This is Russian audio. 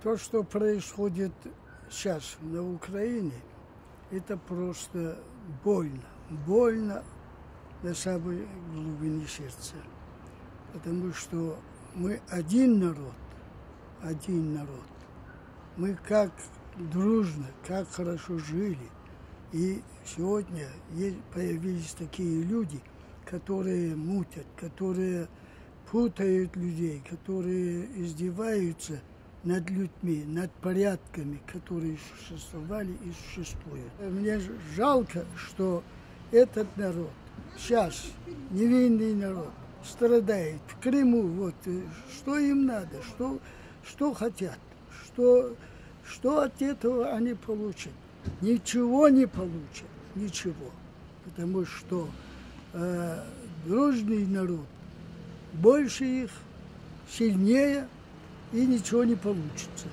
То, что происходит сейчас на Украине, это просто больно. Больно на самой глубине сердца. Потому что мы один народ. Мы как дружно, как хорошо жили. И сегодня появились такие люди, которые мутят, которые путают людей, которые издеваются над людьми, над порядками, которые существовали и существуют. Мне жалко, что этот народ, сейчас невинный народ, страдает. В Крыму, вот, что им надо, что хотят, что от этого они получат. Ничего не получат, ничего. Потому что дружный народ, больше их, сильнее, и ничего не получится.